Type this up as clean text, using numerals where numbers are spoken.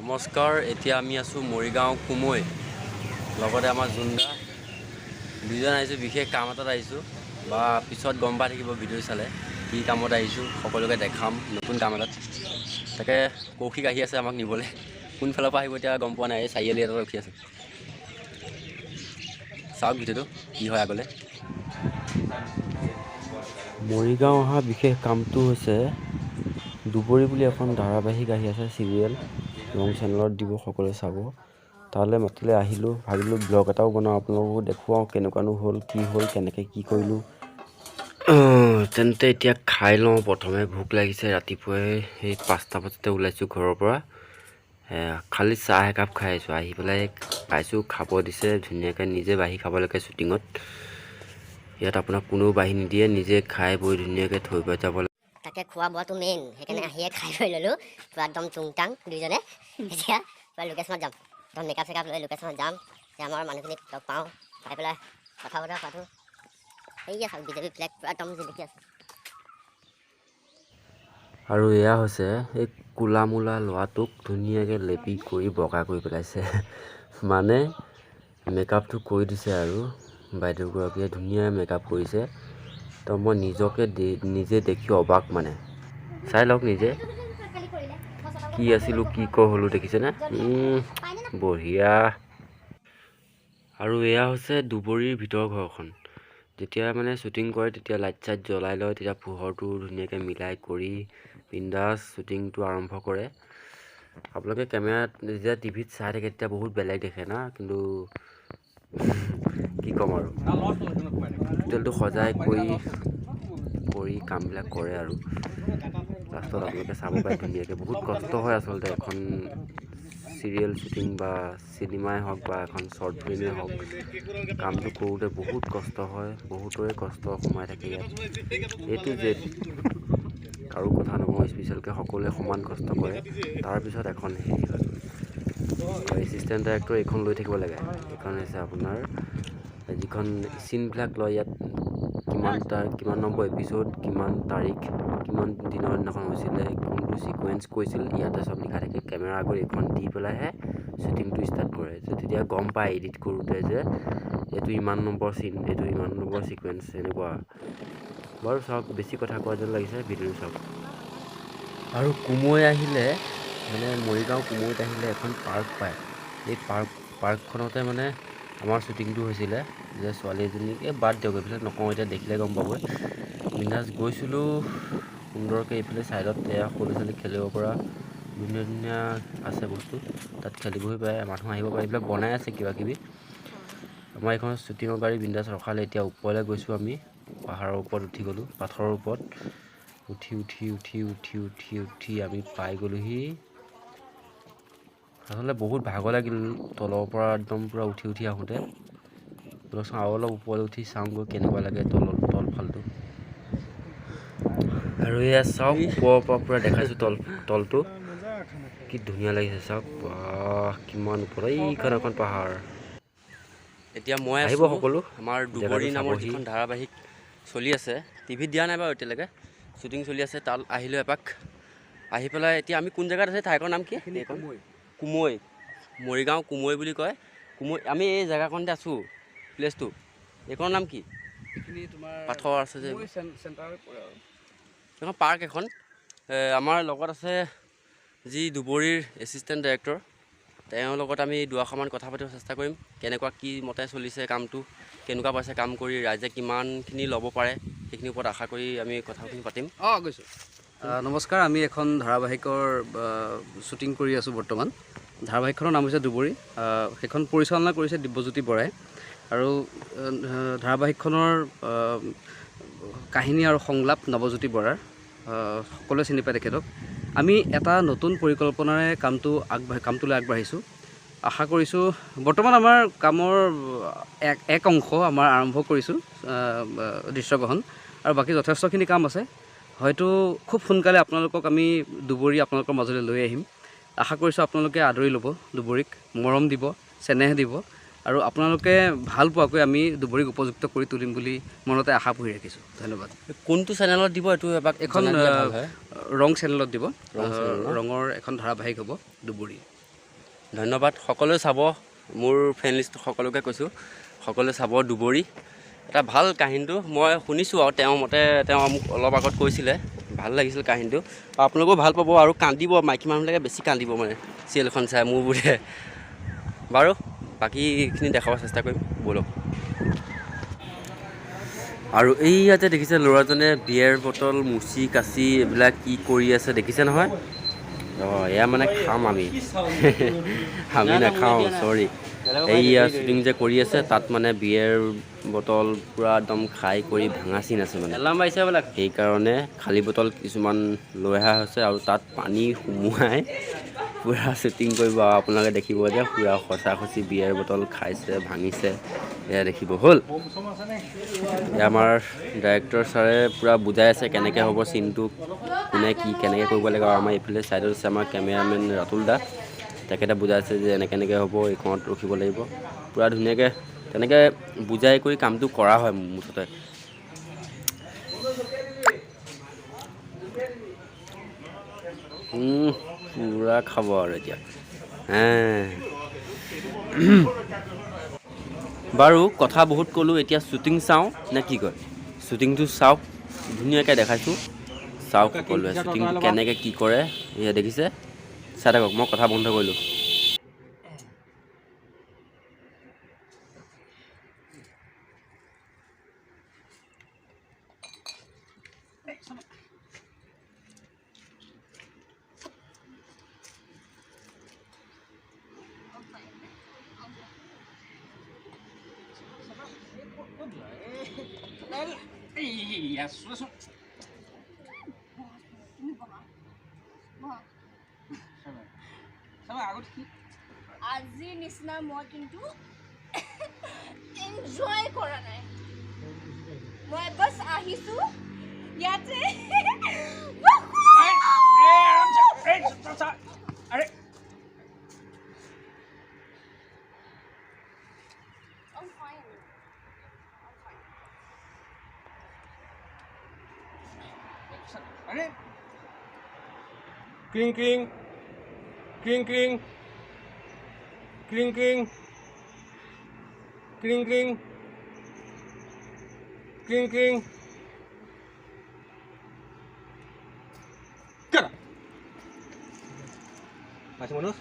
নমস্কাৰ, এতিয়া আমি আছোঁ মৰিগাঁও কুমৈ, লগতে আমাৰ জুন্দা দুজন আহিছোঁ। বিশেষ কাম এটাত আহিছোঁ, বা পিছত গম পাই থাকিব ভিডিঅ' চালে কি কামত আহিছোঁ। সকলোকে দেখাম নতুন কাম এটাত। তাকে কৌশিক আহি আছে আমাক নিবলৈ। কোনফালৰ পৰা আহিব এতিয়া গম পোৱা নাই। এই চাৰিআলি এটাত ৰখি আছে, চাওক ভিডিঅ'টো কি হয় আগলৈ। মৰিগাঁও অহা বিশেষ কামটো হৈছে দুবৰি বুলি এখন ধাৰাবাহিক আহি আছে চিৰিয়েল, ৰং চেনেলত দিব, সকলোৱে চাব। তালৈ মাতিলে আহিলোঁ, ভাবিলোঁ ব্লগ এটাও বনাওঁ, আপোনালোককো দেখুৱাওঁ কেনেকুৱানো হ'ল, কি হ'ল, কেনেকৈ কি কৰিলোঁ। তেন্তে এতিয়া খাই লওঁ। প্ৰথমে ভোক লাগিছে, ৰাতিপুৱাই সেই 5টা বজাতে ওলাইছোঁ ঘৰৰ পৰা। খালি চাহ একাপ খাই আহিছোঁ। আহি পেলাই পাইছোঁ, খাব দিছে ধুনীয়াকৈ, নিজে বাঢ়ি খাব লাগে শ্বুটিঙত। ইয়াত আপোনাক কোনেও বাঢ়ি নিদিয়ে, নিজে খাই বৈ ধুনীয়াকৈ থৈ গৈ যাব লাগে। তাকে খোৱা বোৱাটো মেইন, সেইকাৰণে আহিয়ে খাই লৈ ল'লোঁ পূৰা একদম টুংটাং দুইজনে। এতিয়া পূৰা লোকেশ্যনত যাম, একদম মেকআপ চেকআপ লৈ লোকেশ্যনত যাম। এতিয়া আমাৰ মানুহখিনিক লগ পাওঁ, পাই পেলাই কথা বতৰা পাতোঁ। সেয়ে চাওক বিজেপি ফ্লেগ পূৰা একদম জিলিকি আছে। আৰু এয়া হৈছে এই ক'লা মূলা ল'ৰাটোক ধুনীয়াকৈ লেপি কৰি বগা কৰি পেলাইছে। মানে মেকআপটো কৰি দিছে আৰু বাইদেউগৰাকীয়ে ধুনীয়া মেকআপ কৰিছে। তো মই নিজে দেখি অবাক, মানে চাই লওক নিজে। কি আছিলোঁ কি হ'লোঁ দেখিছেনে? বঢ়িয়া। আৰু এয়া হৈছে দুবৰিৰ ভিতৰ ঘৰখন। যেতিয়া মানে শ্বুটিং কৰে তেতিয়া লাইট চাইট জ্বলাই লয়, তেতিয়া পোহৰটো ধুনীয়াকৈ মিলাই কৰি বিন্দাছ শ্বুটিংটো আৰম্ভ কৰে। আপোনালোকে কেমেৰাত যেতিয়া টিভিত চাই থাকে তেতিয়া বহুত বেলেগ দেখে না, কিন্তু কি ক'ম আৰু হোটেলটো সজাই কৰি কামবিলাক কৰে আৰু লাষ্টত আপোনালোকে চাব পাৰে ধুনীয়াকৈ। বহুত কষ্ট হয় আচলতে এখন চিৰিয়েল শ্বুটিং বা চিনেমাই হওক বা এখন শ্বৰ্ট ফিল্মেই হওক, কামটো কৰোঁতে বহুত কষ্ট হয়, বহুতৰে কষ্ট সোমাই থাকে ইয়াত। এইটো যে কাৰো কথা নকওঁ, স্পেচিয়েলকৈ সকলোৱে সমান কষ্ট কৰে, তাৰপিছত এখন হেৰি হয়। আৰু এছিষ্টেণ্ট ডাইৰেক্টৰ এইখন লৈ থাকিব লাগে। এইখন হৈছে আপোনাৰ যিখন চিনবিলাক লয় ইয়াত, কিমান নম্বৰ এপিছ'ড, কিমান তাৰিখ, কিমান দিনৰ দিনাখন হৈছিলে, কোনটো ছিকুৱেঞ্চ কৈছিল, ইয়াতে চব লিখা থাকে। কেমেৰা আগত এইখন দি পেলাইহে শ্বুটিংটো ষ্টাৰ্ট কৰে। তেতিয়া গম পায় এডিট কৰোঁতে যে এইটো ইমান নম্বৰ চিন, এইটো ইমান নম্বৰ ছিকুৱেঞ্চ, এনেকুৱা। বাৰু চাওক, বেছি কথা কোৱা যেন লাগিছে, ভিডিঅ'টো চাওক। আৰু কুমৈ আহিলে, মানে মৰিগাঁও কুমৈত আহিলে এখন পাৰ্ক পায়। এই পাৰ্কখনতে মানে আমাৰ শ্বুটিংটো হৈছিলে। যে ছোৱালী এজনীক বাদ দিয়ক, এইবিলাক নকওঁ, এতিয়া দেখিলে গম পাবই। বিন্দাছ গৈছিলোঁ সুন্দৰকৈ। এইফালে ছাইডত এয়া সৰু ল'ৰা ছোৱালী খেলিব পৰা ধুনীয়া ধুনীয়া আছে বস্তু, তাত খেলিবহি পাৰে, মানুহ আহিব পাৰে। এইবিলাক বনাই আছে কিবা কিবি। আমাৰ এইখন শ্বুটিঙৰ গাড়ী বিন্দাছ ৰখালে। এতিয়া ওপৰলৈ গৈছোঁ আমি, পাহাৰৰ ওপৰত উঠি গ'লোঁ, পাথৰৰ ওপৰত উঠি আমি পাই গ'লোহি। আচলতে বহুত ভাগৰ লাগিল তলৰ পৰা একদম পূৰা উঠি আহোঁতে। আৰু অলপ ওপৰলৈ উঠি চাওঁগৈ কেনেকুৱা লাগে তলফালটো। আৰু এয়া চাওক, ওপৰৰ পৰা পূৰা দেখাইছোঁ তলটো, কি ধুনীয়া লাগিছে চাওক। কিমান ওপৰত, এইখন এখন পাহাৰ। এতিয়া মই আহিব সকলো, আমাৰ দুবৰি নামৰ যিখন ধাৰাবাহিক চলি আছে, টিভিত দিয়া নাই বাৰু এতিয়ালৈকে, শ্বুটিং চলি আছে। তাত আহিলোঁ এপাক, আহি পেলাই এতিয়া আমি কোন জেগাত আছে, ঠাইখনৰ নাম কি? এইখন কুমৈ, মৰিগাঁও কুমৈ বুলি কয়। কুমৈ, আমি এই জেগাকণতে আছোঁ, প্লেচটো। এইখনৰ নাম কি? পাথৰ আছে যে, এখন পাৰ্ক এখন। আমাৰ লগত আছে যি দুবৰিৰ এছিষ্টেণ্ট ডাইৰেক্টৰ, তেওঁৰ লগত আমি দুআষাৰমান কথা পাতিব চেষ্টা কৰিম। কেনেকুৱা কি মতে চলিছে কামটো, কেনেকুৱা পাইছে কাম কৰি, ৰাইজে কিমানখিনি ল'ব পাৰে, সেইখিনিৰ ওপৰত আশা কৰি আমি কথাখিনি পাতিম। গৈছোঁ। নমস্কাৰ, আমি এখন ধাৰাবাহিকৰ শ্বুটিং কৰি আছোঁ বৰ্তমান। ধাৰাবাহিকখনৰ নাম হৈছে দুবৰি। সেইখন পৰিচালনা কৰিছে দিব্যজ্যোতি বৰাই। আৰু ধাৰাবাহিকখনৰ কাহিনী আৰু সংলাপ নৱজ্যোতি বৰাৰ। সকলোৱে চিনি পায় তেখেতক। আমি এটা নতুন পৰিকল্পনাৰে কামটোলৈ আগবাঢ়িছোঁ। আশা কৰিছোঁ, বৰ্তমান আমাৰ কামৰ এক অংশ আমাৰ আৰম্ভ কৰিছোঁ, দৃশ্যগ্ৰহণ, আৰু বাকী যথেষ্টখিনি কাম আছে। হয়তো খুব সোনকালে আপোনালোকক আমি দুবৰি আপোনালোকৰ মাজলৈ লৈ আহিম। আশা কৰিছোঁ আপোনালোকে আদৰি ল'ব, দুবৰিক মৰম দিব, চেনেহ দিব, আৰু আপোনালোকে ভাল পোৱাকৈ আমি দুবৰিক উপযুক্ত কৰি তুলিম বুলি মনতে আশা পুহি ৰাখিছোঁ। ধন্যবাদ। কোনটো চেনেলত দিব এইটো এবাৰ? এখন ৰং চেনেলত দিব, ৰঙৰ এখন ধাৰাবাহিক হ'ব দুবৰি। ধন্যবাদ সকলোৱে চাব, মোৰ ফ্ৰেণ্ড লিষ্ট সকলোকে কৈছোঁ, সকলোৱে চাব দুবৰি। এটা ভাল কাহিনীটো মই শুনিছোঁ আৰু তেওঁৰ মতে তেওঁ মোক অলপ আগত কৈছিলে, ভাল লাগিছিল কাহিনীটো। আপোনালোকেও ভাল পাব আৰু কান্দিব, মাইকী মানুহবিলাকে বেছি কান্দিব মানে চিৰিয়েলখন চাই মোৰ বোধে। বাৰু বাকীখিনি দেখাব চেষ্টা কৰিম, ব'লক। আৰু এই ইয়াতে দেখিছে ল'ৰাজনে বিয়েৰ বটল মুচি কাচি এইবিলাক কি কৰি আছে দেখিছে নহয়। অঁ এয়া মানে খাম আমি আমি নাখাওঁ, চৰি। এইয়া শ্বুটিং যে কৰি আছে তাত মানে বিয়েৰ বটল পূৰা একদম খাই কৰি ভাঙা চিন আছে মানে, সেইকাৰণে খালী বটল কিছুমান লৈ অহা হৈছে আৰু তাত পানী সুমুৱাই পূৰা শ্বুটিং কৰিব। আৰু আপোনালোকে দেখিব যে পূৰা সঁচা খচি বিয়েৰ বটল খাইছে, ভাঙিছে, এয়া দেখিব। হ'ল এয়া আমাৰ ডাইৰেক্টৰ ছাৰে পূৰা বুজাই আছে কেনেকৈ হ'ব চিনটো, কোনে কি কেনেকৈ কৰিব লাগে। আৰু আমাৰ এইফালে ছাইডত আছে আমাৰ কেমেৰামেন ৰাতুল দা, তেখেতে বুজাইছে যে এনেকৈ হ'ব, এইখনত ৰখিব লাগিব। পূৰা ধুনীয়াকৈ তেনেকৈ বুজাই কৰি কামটো কৰা হয় মুঠতে। পূৰা খাব আৰু এতিয়া বাৰু কথা বহুত ক'লোঁ, এতিয়া শ্বুটিং চাওঁ নে কি কয়? শ্বুটিংটো চাওক, ধুনীয়াকৈ দেখাইছোঁ, চাওক সকলোৱে শ্বুটিংটো কেনেকৈ কি কৰে। এয়া দেখিছে, চাই থাকক, মই কথা বন্ধ কৰিলোঁ। আজি নিচিনা মই কিন্তু এনজয় কৰা নাই। মই বাছ আহিছো ইয়াতে Kling kling, kling kling, kling kling, kling kling, kling kling. Cara. Masih bonus?